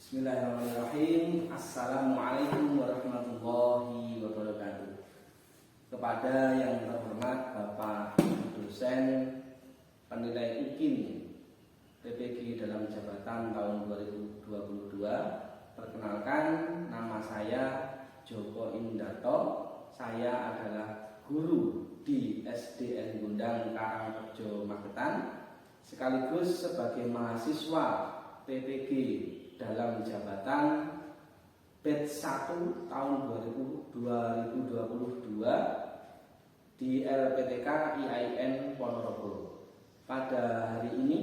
Bismillahirrahmanirrahim. Assalamualaikum warahmatullahi wabarakatuh. Kepada yang terhormat Bapak dosen penilai UKIN PPG dalam jabatan tahun 2022, perkenalkan, nama saya Joko Indarto. Saya adalah guru di SDN Gundang Karangrejo Magetan, sekaligus sebagai mahasiswa PPG dalam jabatan batch 1 tahun 2022 di LPTK IAIN Ponorogo. Pada hari ini,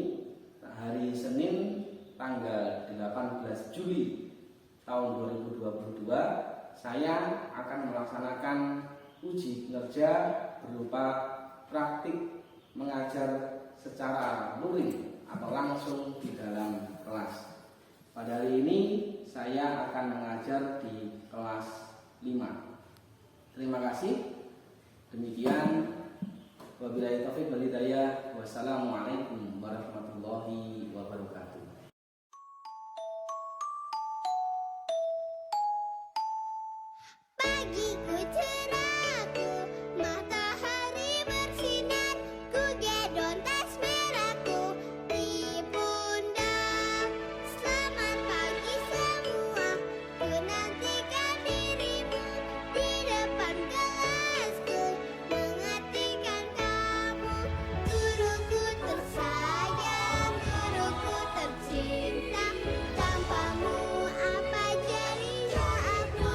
hari Senin tanggal 18 Juli tahun 2022, saya akan melaksanakan uji kinerja berupa praktik mengajar secara luring atau langsung di dalam kelas. Pada hari ini saya akan mengajar di kelas 5. Terima kasih. Demikian, wabillahi taufiq wal hidayah. Wassalamualaikum warahmatullahi wabarakatuh. Pagiku cerahku, matahari bersinar, ku gendong tas merahku di pundak. Selamat pagi semua, ku nantikan dirimu di depan kelasku, mengertikan kamu. Guruku tersayang, guruku tercinta, tanpamu apa jadinya aku?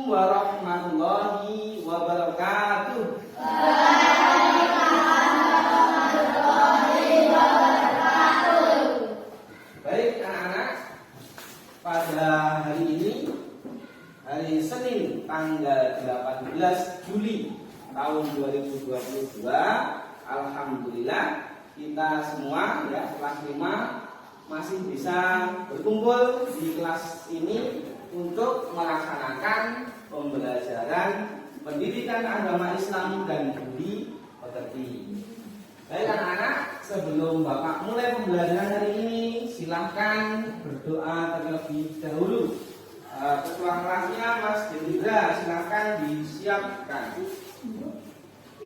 Warahmatullahi wabarakatuh. Baik anak-anak, pada hari ini, hari Senin tanggal 18 Juli tahun 2022, alhamdulillah kita semua ya kelas 5 masih bisa berkumpul di kelas ini untuk melaksanakan pembelajaran pendidikan agama Islam dan budi pekerti. Baik anak-anak, sebelum Bapak mulai pembelajaran hari ini, silahkan berdoa terlebih dahulu. Ketua kelasnya Mas Gendra, silahkan disiapkan.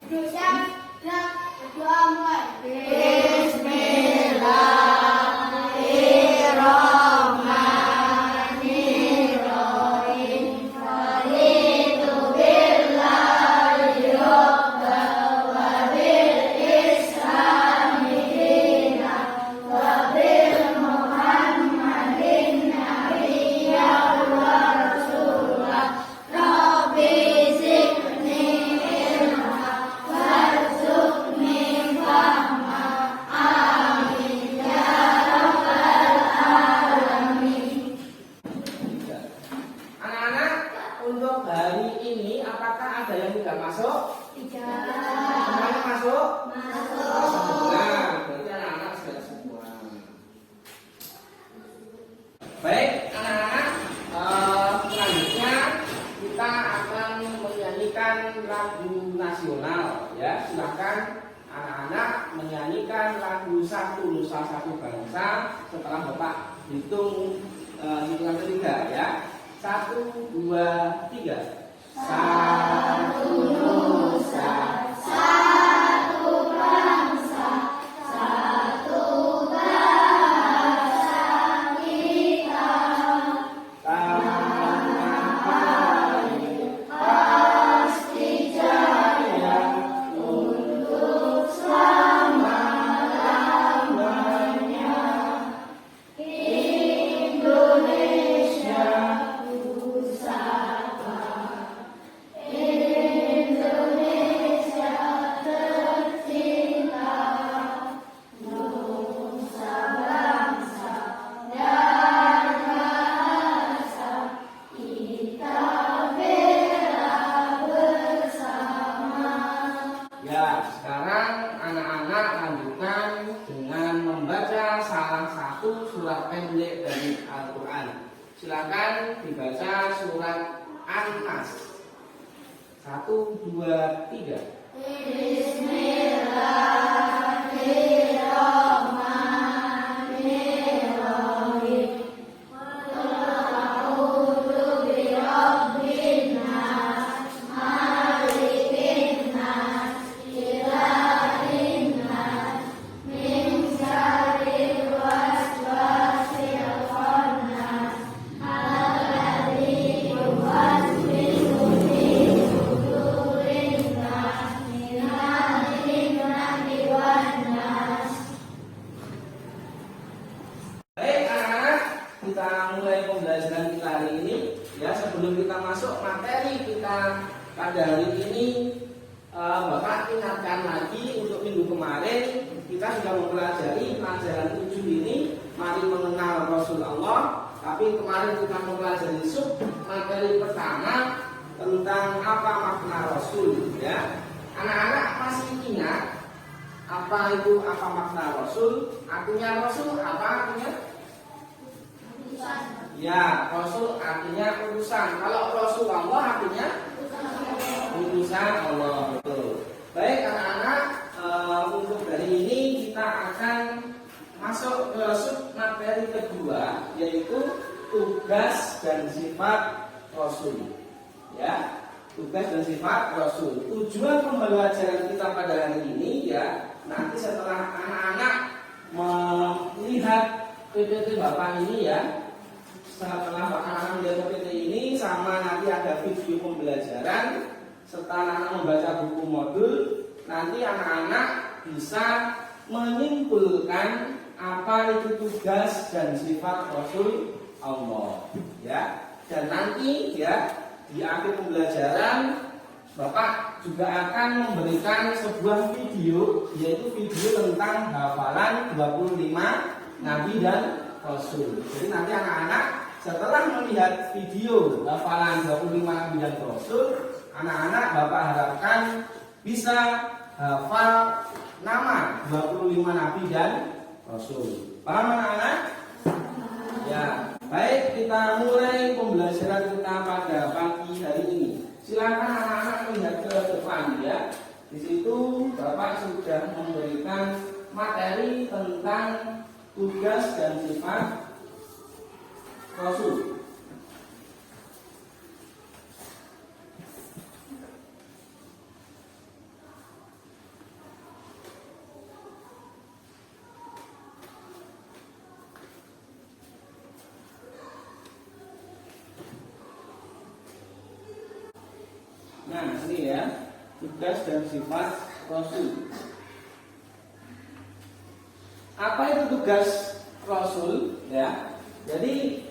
Siap, berdoa mulai. Anak-anak, untuk hari ini apakah ada yang tidak masuk? Semuanya masuk? Nah, berarti anak-anak sudah semua. Baik, anak-anak, selanjutnya kita akan menyanyikan lagu nasional. Ya, silakan anak-anak menyanyikan lagu Satu Nusa Satu Bangsa setelah Bapak hitung hitungan ketiga ya. 1, 2, 3. Satu Nusa, Satu bangsa, satu bahasa kita. tanah air Pasti jaya untuk selama-lamanya. Indonesia pusaka, Indonesia tercinta, nusa bangsa dan bahasa kita bela bersama. ya. Sekarang anak-anak lanjutkan dengan membaca salah satu surat pendek dari Al-Quran. Silakan dibaca surat An-Nas. 1, 2, 3. Bismillahirrahmanirrahim. hari ini Bapak ingatkan lagi untuk minggu kemarin kita sudah mempelajari pelajaran 7 ini, mari mengenal Rasulullah. Tapi kemarin kita mempelajari materi pertama tentang apa makna Rasul, ya. Anak-anak masih ingat apa itu apa makna Rasul? Artinya Rasul apa artinya? Ya, Rasul artinya utusan. Kalau Rasulullah artinya utusan Allah. Betul. Baik anak-anak, untuk hari ini kita akan masuk ke materi kedua, yaitu tugas dan sifat Rasul. Ya, tugas dan sifat Rasul. Tujuan pembelajaran kita pada hari ini, ya, nanti setelah anak-anak melihat PPT Bapak ini, ya, setelah anak-anak melihat PPT ini sama nanti ada video pembelajaran, setelah anak-anak membaca buku modul, nanti anak-anak bisa menyimpulkan apa itu tugas dan sifat Rasul Allah, ya. Dan nanti, ya, di akhir pembelajaran Bapak juga akan memberikan sebuah video, yaitu video tentang hafalan 25 Nabi dan Rasul. Jadi nanti anak-anak setelah melihat video hafalan 25 Nabi dan Rasul, anak-anak Bapak harapkan bisa hafal nama 25 Nabi dan Rasul. Paham anak-anak? Ya, baik, kita mulai pembelajaran kita pada pagi hari ini. Silakan anak-anak melihat ke depan, ya. Di situ Bapak sudah memberikan materi tentang tugas dan sifat Rasul. Nah, ini ya, tugas dan sifat Rasul. Apa itu tugas Rasul? Ya, jadi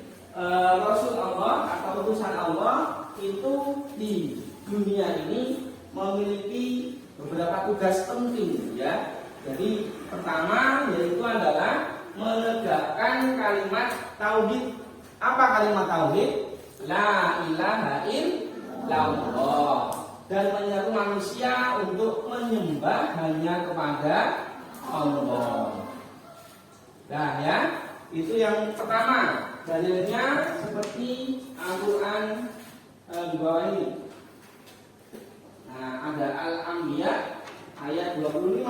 Rasul Allah atau utusan Allah itu di dunia ini memiliki beberapa tugas penting, ya. Jadi pertama yaitu adalah menegakkan kalimat tauhid. Apa kalimat tauhid? La ilaha illallah. Dan menyeru manusia untuk menyembah hanya kepada Allah. Nah, ya, itu yang pertama. Dalilnya seperti Al-Quran di bawah ini. Nah, ada Al-Anbiya ayat 25.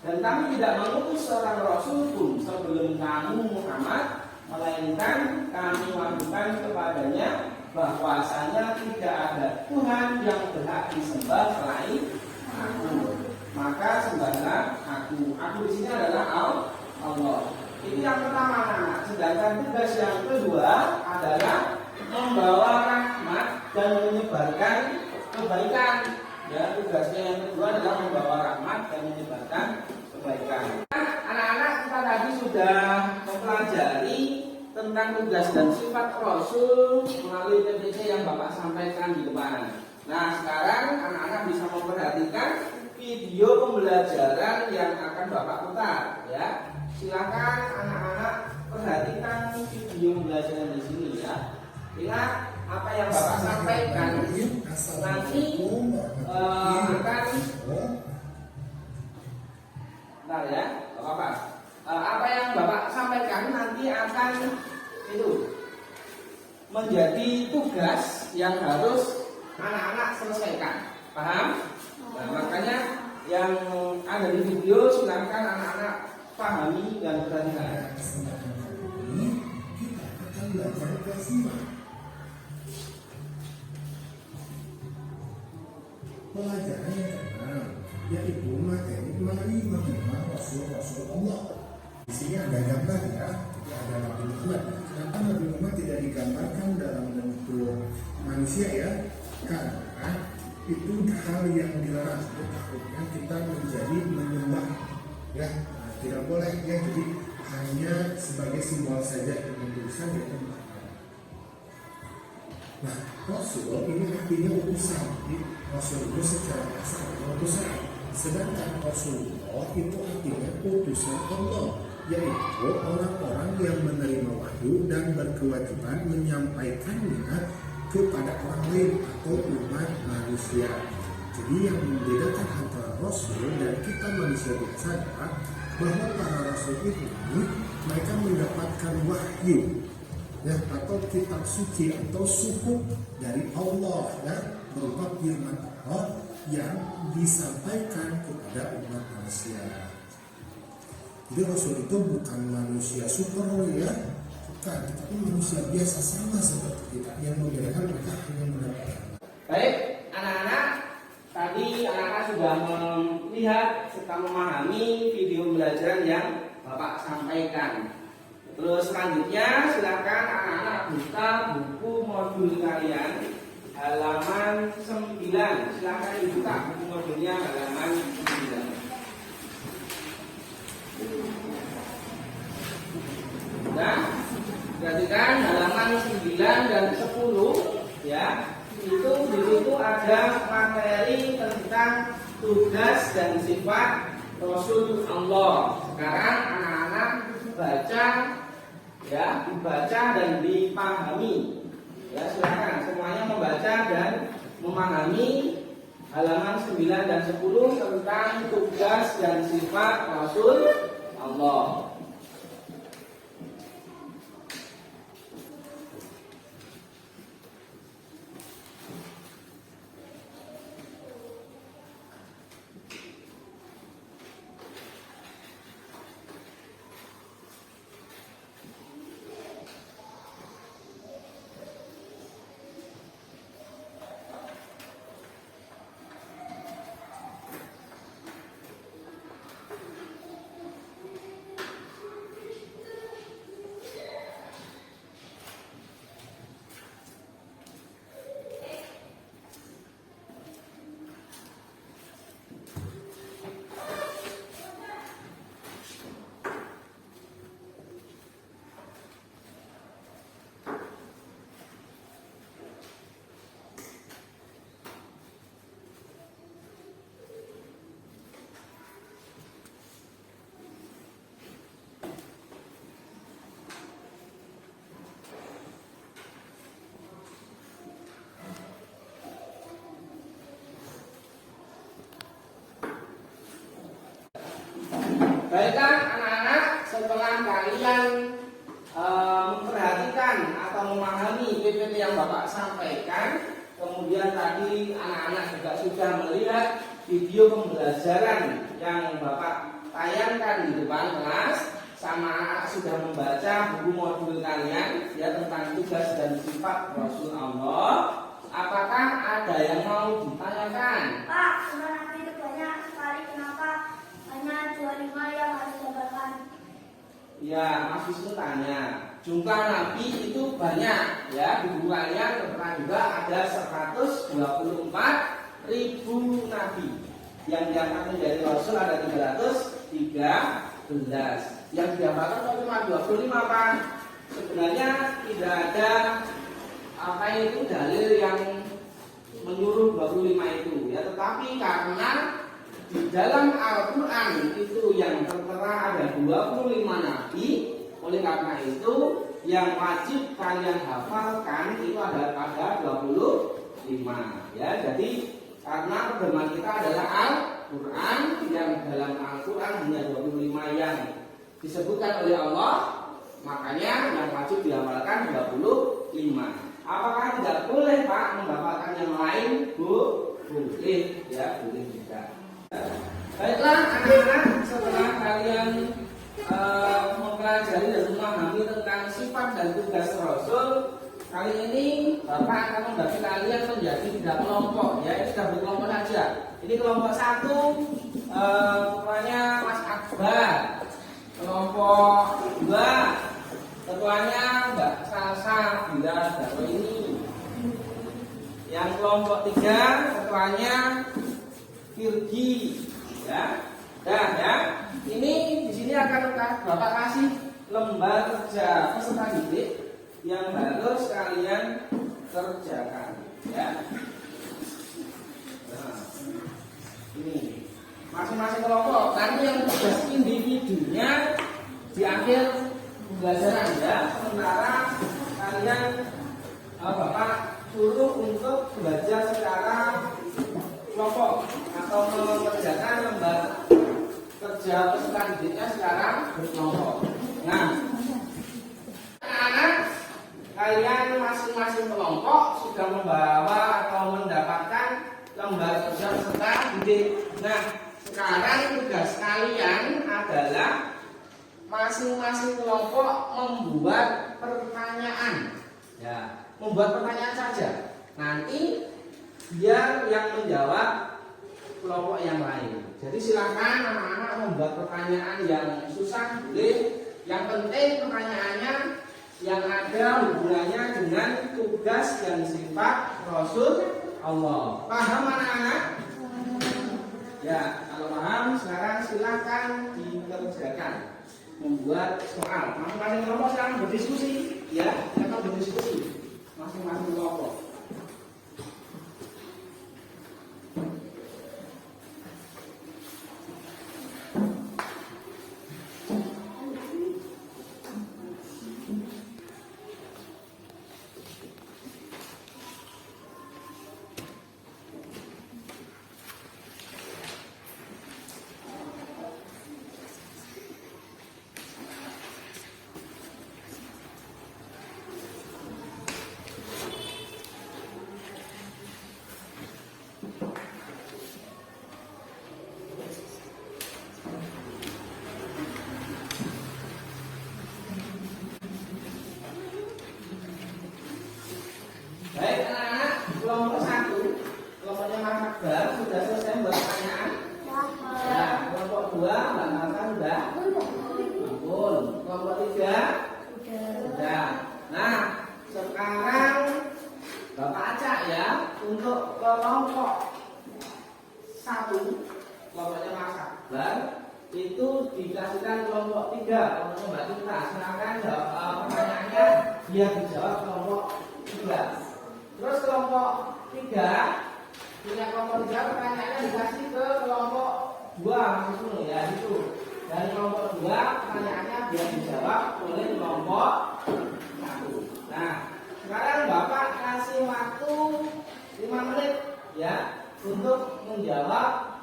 Dan kami tidak mengutus seorang Rasul pun sebelum kamu Muhammad, melainkan kami wahyukan kepadanya bahwasanya tidak ada Tuhan yang berhak disembah selain Aku. Maka sembahlah Aku. Aku di sini adalah Allah. Ini yang pertama. Nah, sedangkan tugas yang kedua adalah membawa rahmat dan menyebarkan kebaikan. Ya, tugasnya yang kedua adalah membawa rahmat dan menyebarkan kebaikan. Anak-anak, kita tadi sudah mempelajari tentang tugas dan sifat Rasul melalui PPT yang Bapak sampaikan di depan. Nah, sekarang anak-anak bisa memperhatikan video pembelajaran yang akan Bapak putar, ya. Silakan anak-anak perhatikan video pembelajaran di sini, ya. Ingat apa yang Bapak sampaikan nanti akan bentar, ya, Bapak. Apa yang Bapak sampaikan nanti akan itu menjadi tugas yang harus anak-anak selesaikan. Paham? Nah, makanya yang ada di video silakan anak-anak pahami dan perhatikan. Ini kita akan belajar kelas 5. Pelajaran yang ke-6 yaitu materi mengenai mengenal Rasul-Rasul Allah. Di sini ada gambar, ya, ada Nabi Muhammad. Kenapa Nabi Muhammad tidak digambarkan dalam bentuk manusia, ya? Karena itu hal yang dilarang. Takutnya kita menjadi menyembah, ya. Tidak boleh, ya. Jadi hanya sebagai simbol saja yang tulisan yaitu Muhammad. Nah, Rasul ini artinya utusan. Rasul itu secara kasar utusan. Sedangkan Rasulullah itu artinya utusan Allah, yaitu orang-orang yang menerima wahyu dan berkewajiban menyampaikannya kepada orang lain atau umat manusia. Jadi yang membedakan antara Rasul dan kita manusia biasa adalah bahwa para Rasul ini mereka mendapatkan wahyu ya, atau kitab suci atau suhuf dari Allah ya, berupa firman Allah yang disampaikan kepada umat manusia. Jadi Rasul itu bukan manusia super ya, bukan, tapi manusia biasa sama seperti kita. Yang membedakan mereka hanya mendapatkan. Baik, anak-anak, tadi anak-anak sudah melihat serta memahami video pembelajaran yang Bapak sampaikan. Terus selanjutnya silakan anak-anak buka buku modul kalian halaman 9. Silakan dibuka buku modulnya halaman 9. Nah, perhatikan halaman 9 dan 10 ya. Itu di situ ada materi tentang tugas dan sifat Rasul Allah. Sekarang anak-anak baca ya, dibaca dan dipahami. Ya, silakan semuanya membaca dan memahami halaman 9 dan 10 tentang tugas dan sifat Rasul Allah. Baiklah anak-anak, setelah kalian memperhatikan atau memahami PPT yang Bapak sampaikan, kemudian tadi anak-anak juga sudah melihat video pembelajaran yang Bapak tayangkan di depan kelas, sama anak sudah membaca buku modul kalian ya tentang tugas dan sifat Rasul Allah. Apakah ada yang mau ditanyakan? Pak, sebenarnya itu banyak sekali, kenapa hanya 25 yang harus dijabarkan? Ya, Mas Wisnu tanya. Jumlah nabi itu banyak ya. Di buku kalian tertera juga ada 124.000 nabi. Yang diangkat menjadi rasul ada 313. Yang diamalkan cuma 25 Pak. Sebenarnya tidak ada apa itu dalil yang menyuruh 25 itu ya, tetapi karena di dalam Al-Quran itu yang tertera ada 25 nabi, oleh karena itu yang wajib kalian hafalkan itu ada 25 ya. Jadi karena pedoman kita adalah Al-Quran, yang dalam Al-Quran hanya 25 yang disebutkan oleh Allah, makanya yang wajib dihafalkan 25. Apakah tidak boleh Pak menghafalkan yang lain? Boleh ya, boleh juga. Baiklah anak-anak, setelah kalian mempelajari dan memahami tentang sifat dan tugas Rasul, kali ini Bapak akan membagi kalian menjadi 3 kelompok ya. Ini sudah berkelompok saja. Ini kelompok 1 ketuanya Mas Akbar. Kelompok 2 ketuanya Mbak Salsa Bila Darwo ini. Yang kelompok 3 ketuanya Virgi ya. Dan ya, ini di sini akan Bapak kasih lembar kerja peserta didik yang harus kalian kerjakan ya. masing-masing kelompok. Nanti yang tugas individunya di akhir pembelajaran ya. Sementara kalian Bapak suruh untuk belajar secara kelompok atau mengerjakan lembar kerja peserta didiknya secara berkelompok. Nah, anak-anak kalian masing-masing kelompok sudah membawa atau mendapatkan lembar kerja peserta didik. Nah, sekarang tugas kalian adalah masing-masing kelompok membuat pertanyaan. Ya, membuat pertanyaan saja. Nanti biar yang menjawab kelompok yang lain. Jadi silakan anak-anak membuat pertanyaan yang susah boleh. Yang penting pertanyaannya yang ada hubungannya dengan tugas dan sifat Rasul Allah. Paham anak-anak? Ya, kalau paham sekarang silakan dikerjakan membuat soal. Masing-masing kelompok sekarang berdiskusi, ya, kita berdiskusi masing-masing kelompok. Baik anak-anak, kelompok 1 kelompoknya Mas Akbar sudah selesai membuat pertanyaan. Ya, kelompok 2 Mbak Marta sudah. Ampun. Kelompok 3 sudah. Nah, sekarang Bapak acak ya untuk kelompok 1 kelompoknya Mas Akbar itu dikasihkan kelompok 3 kelompoknya Mbak Cinta. Silakan jawab pertanyaannya biar dijawab kelompok 3. Terus kelompok 3 punya kelompok 3 pertanyaannya dikasih ke kelompok 2 maksudnya ya itu. Dari kelompok 2 pertanyaannya biar dijawab oleh kelompok 1. Nah, sekarang Bapak kasih waktu 5 menit ya untuk menjawab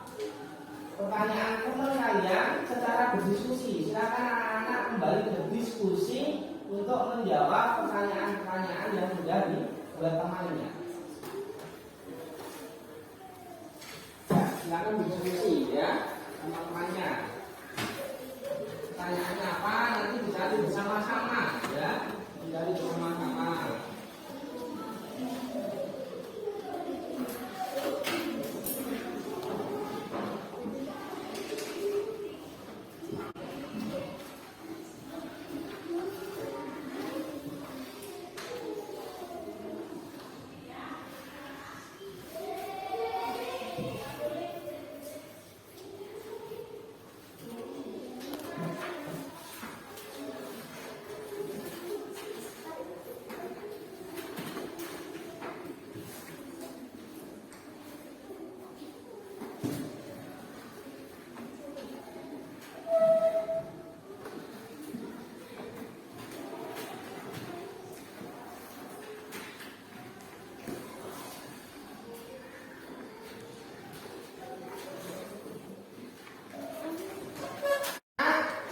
pertanyaan teman kalian secara berdiskusi. Silakan anak-anak kembali berdiskusi untuk menjawab pertanyaan-pertanyaan yang sudah dibuat temannya. Ya, silakan berdiskusi ya teman-temannya. Pertanyaannya apa? Nanti dicari bersama-sama ya, dicari bersama-sama.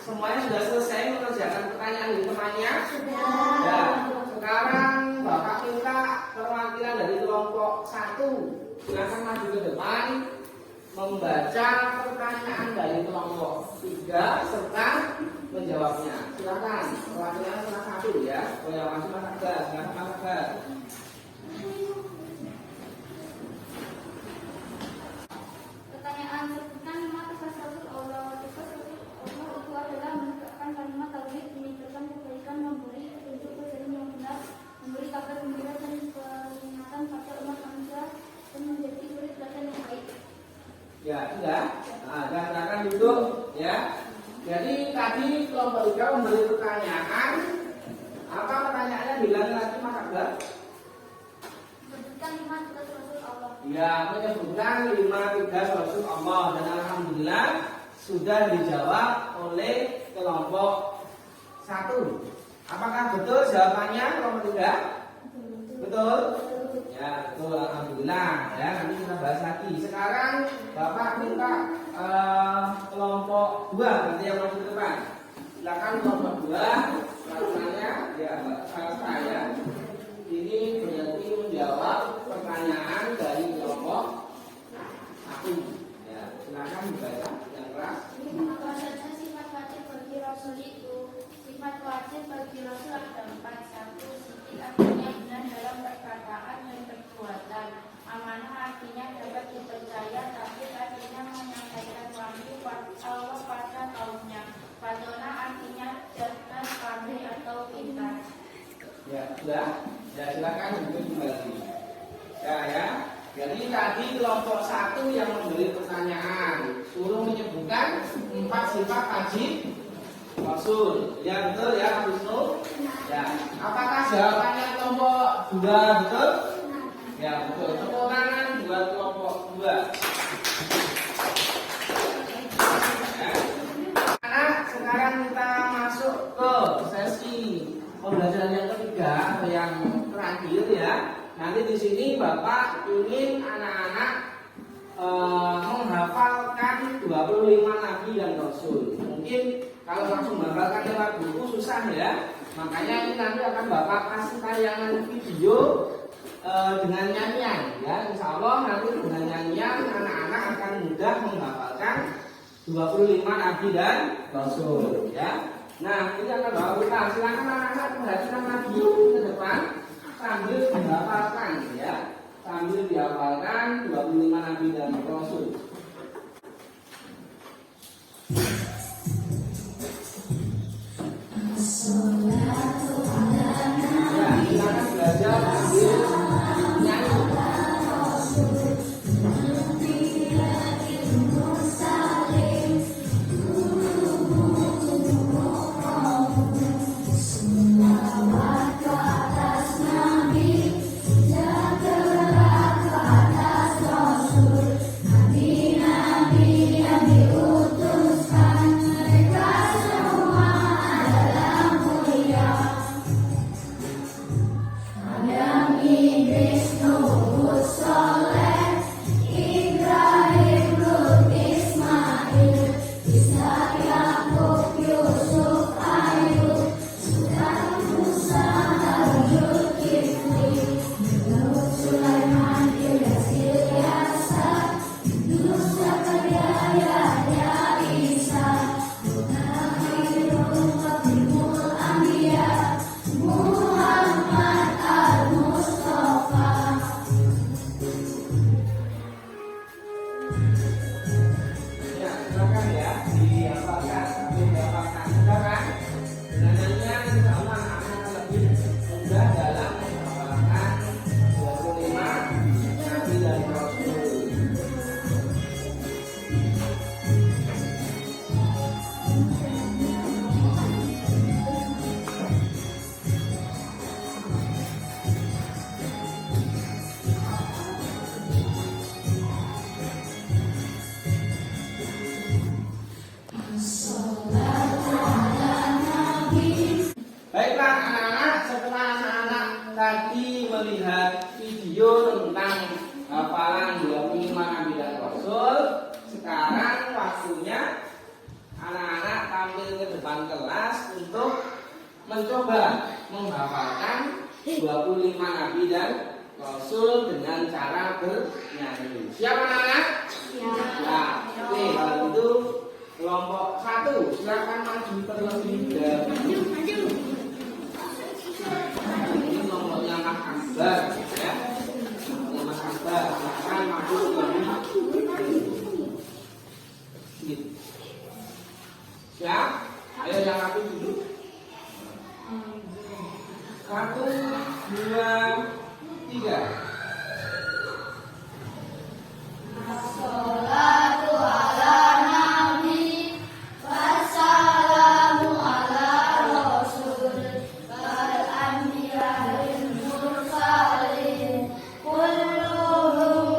Semuanya sudah selesai mengerjakan pertanyaan dari temannya? Sudah. Ya, sekarang Bapak minta perwakilan dari kelompok 1 silakan maju ke depan membaca pertanyaan dari kelompok 3 serta menjawabnya. Silakan perwakilan salah 1 ya. Oh ya, masih Mas Akbar, silakan Mas Akbar. Pertanyaan sebutkan 5 tugas Rasul Allah. Tugas Rasul Allah itu adalah menegakkan kalimat tauhid, menyebarkan kebaikan, memberi petunjuk ke jalan yang benar, memberi kabar gembira dan peringatan pada umat manusia, dan menjadi suri teladan yang baik. Ya, sudah. Nah, silakan duduk ya. Jadi tadi kelompok 3 memberi pertanyaan. Apa pertanyaannya bilang lagi Mas Akbar? Sebutkan 5 tugas Rasul Allah. Ya, menyebutkan 5 tugas Rasul Allah dan alhamdulillah alhamdulillah sudah dijawab oleh kelompok 1. Apakah betul jawabannya kelompok 3? Betul? Ya, betul, alhamdulillah. Ya, nanti kita bahas lagi. Sekarang Bapak minta kelompok 2 nanti yang masuk ke depan. Silakan kelompok 2, rasanya ya saya ini berarti menjawab pertanyaan dari kelompok 1. Ya, silakan dibaca yang keras. Apa saja sifat wajib bagi Rasul itu? Sifat wajib bagi Rasul ada 4. 1. Siddiq artinya benar dalam perkataan dan perbuatan. Amanah artinya dapat dipercaya, tapi artinya menyampaikan wahyu Allah pada kaumnya. Fatona artinya cerdas, pandai atau pintar. Ya, sudah. Ya, silakan duduk kembali. Ya. Jadi tadi kelompok 1 yang memberi pertanyaan suruh menyebutkan 4 sifat wajib Rasul. Ya, betul ya, Pak Wisnu? Ya. Apakah jawabannya kelompok 2 betul? Ya, betul. Tepuk tangan buat kelompok 2. Ya. Anak, sekarang kita masuk ke sesi pembelajaran yang ketiga atau yang terakhir ya. Nanti di sini Bapak ingin anak-anak menghafalkan 25 nabi dan rasul. Mungkin kalau langsung menghafalkan lewat buku susah ya. Makanya ini nanti akan Bapak kasih tayangan video dengan nyanyian ya. Insya Allah nanti dengan nyanyian anak-anak akan mudah menghafalkan 25 nabi dan rasul ya. Nah, ini akan bawa kita. Silakan anak-anak perhatikan lagi ke depan sambil menghafalkan ya. Sambil dihafalkan 25 nabi dan rasul. Ya, silakan belajar sambil nyanyi. Baiklah anak-anak, setelah anak-anak tadi melihat video tentang hafalan 25 nabi dan rasul, sekarang waktunya anak-anak tampil ke depan kelas untuk mencoba menghafalkan 25 nabi dan rasul dengan cara bernyanyi. Siap anak-anak? Siap. Oke, kalau itu kelompok 1 silakan maju terlebih dahulu. Ini kelompoknya Mas Akbar ya. Kelompoknya Mas Akbar silakan maju terlebih dahulu. Siap? Ayo yang rapi dulu. 1, 2, 3. Assalatu ala nabi wassalamu ala rasul wal anbiya'il mursalin kulluhum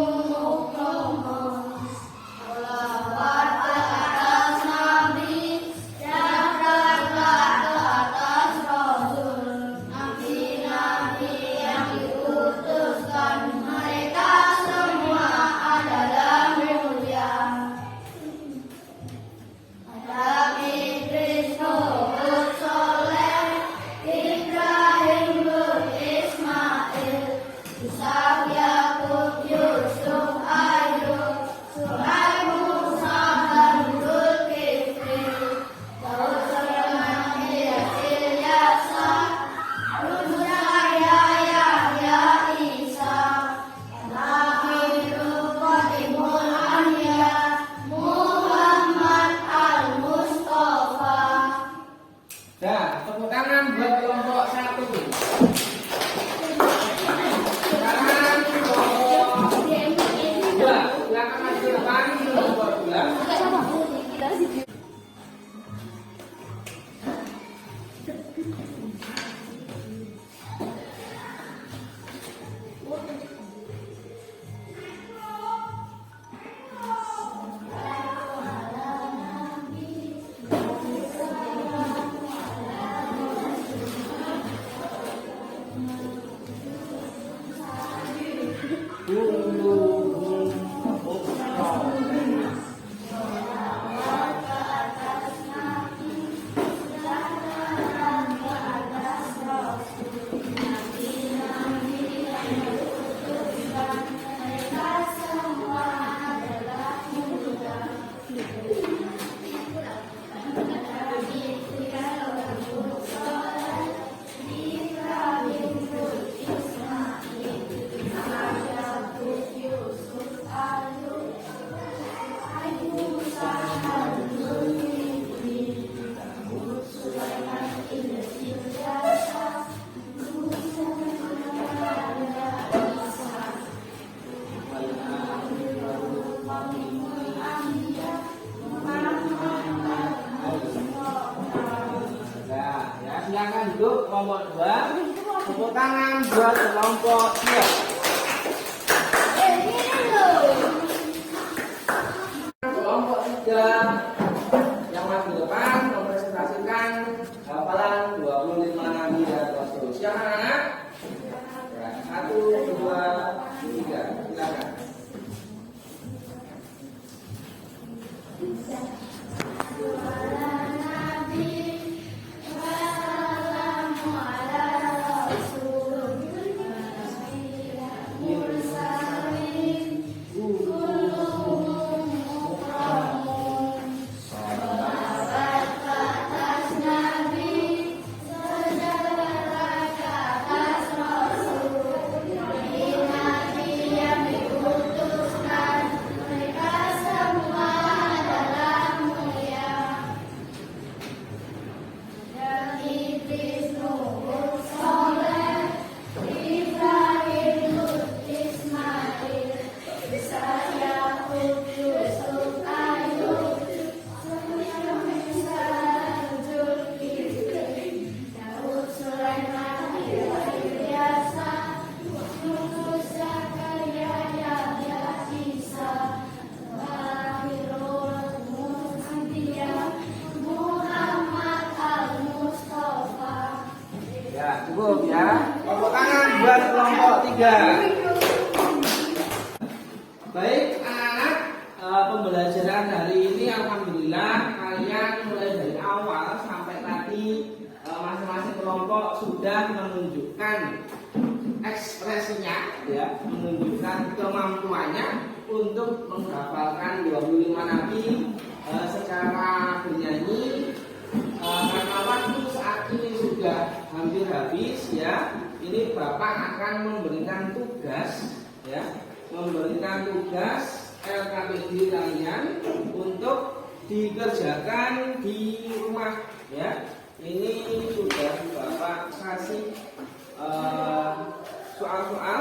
untuk kelompok 2. Tepuk tangan buat kelompok 3. Kelompok 3 yang maju depan mempresentasikan hafalan 25 Nabi dan Rasul. Siapa anak? Ya, 1, 2, 3. Silakan. Cukup ya. Tepuk tangan buat kelompok 3. Baik anak-anak, pembelajaran hari ini alhamdulillah kalian mulai dari awal sampai tadi masing-masing kelompok sudah menunjukkan ekspresinya ya, menunjukkan kemampuannya untuk menghafalkan 25 nabi secara bernyanyi. Karena waktu saat ini sudah hampir habis ya, ini Bapak akan memberikan tugas ya, memberikan tugas LKPD kalian untuk dikerjakan di rumah ya. Ini sudah Bapak kasih soal-soal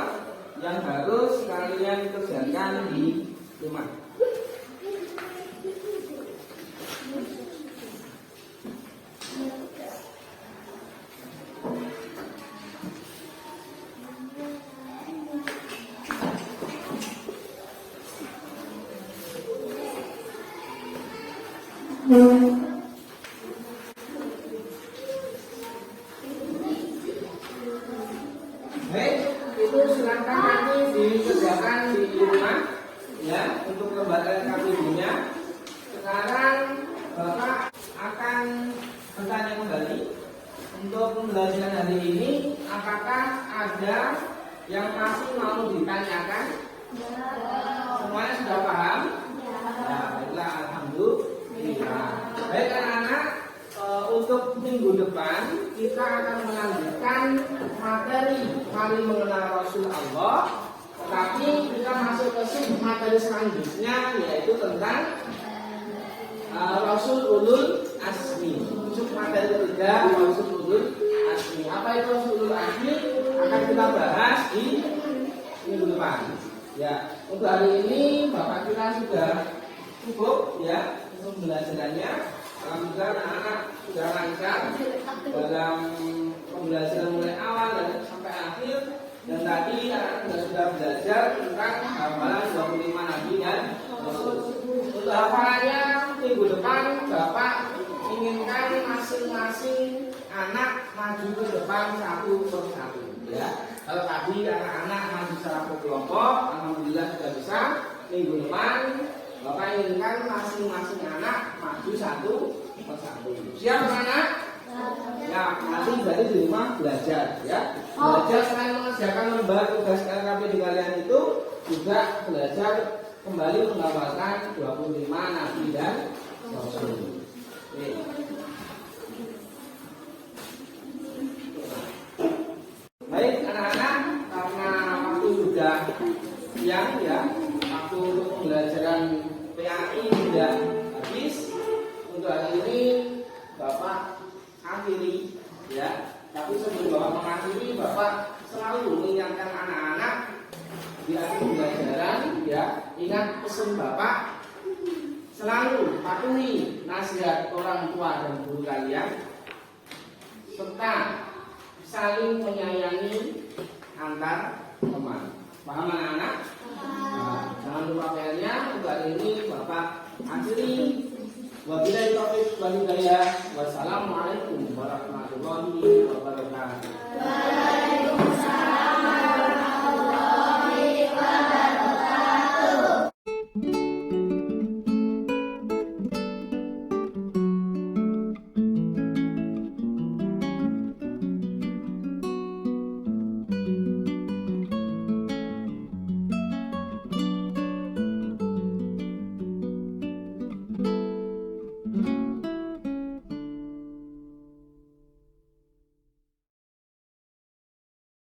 yang harus kalian kerjakan di rumah. Baik, itu silakan nanti dikerjakan di rumah ya untuk lembaga KPD-nya. Sekarang Bapak akan bertanya kembali untuk pembelajaran hari ini, apakah ada yang masih mau ditanyakan? Semuanya sudah paham? Ya, baiklah, alhamdulillah. Baik anak-anak, untuk minggu depan kita akan melanjutkan materi saling mengenal Rasul Allah. Tetapi kita masuk ke materi selanjutnya, yaitu tentang Rasul Ulul Azmi. Materi ketiga Rasul Ulul Azmi. Apa itu Rasul Ulul Azmi? Akan kita bahas di minggu depan. Ya, untuk hari ini Bapak kita sudah cukup ya untuk pembelajarannya. Alhamdulillah anak-anak sudah lancar dalam pembelajaran mulai awal dan sampai akhir. Dan tadi anak-anak sudah belajar tentang hafalan 25 nabi dan Rasul. Untuk hafalannya minggu depan Bapak inginkan masing-masing anak maju ke depan satu persatu ya. Kalau tadi anak-anak maju secara kelompok, alhamdulillah sudah bisa. Minggu depan Bapak inginkan masing-masing anak maju satu persatu. Siap anak? Ya, nanti berarti di rumah belajar ya. Belajar selain mengerjakan lembar tugas LKPD kalian itu juga belajar kembali menghafalkan 25 nabi dan rasul. Baik anak-anak, karena waktu sudah siang ya, waktu untuk pembelajaran PAI sudah habis. Untuk hari ini Bapak akhiri ya. Tapi sebelum Bapak mengakhiri, Bapak selalu mengingatkan anak-anak di akhir pembelajaran ya, ingat pesan Bapak, selalu patuhi nasihat orang tua dan guru kalian, serta saling menyayangi antar teman. Paham anak-anak? Nah, jangan lupa PR-nya. Untuk hari ini Bapak akhiri. Wabillahi taufiq wal hidayah. Wassalamualaikum warahmatullahi wabarakatuh.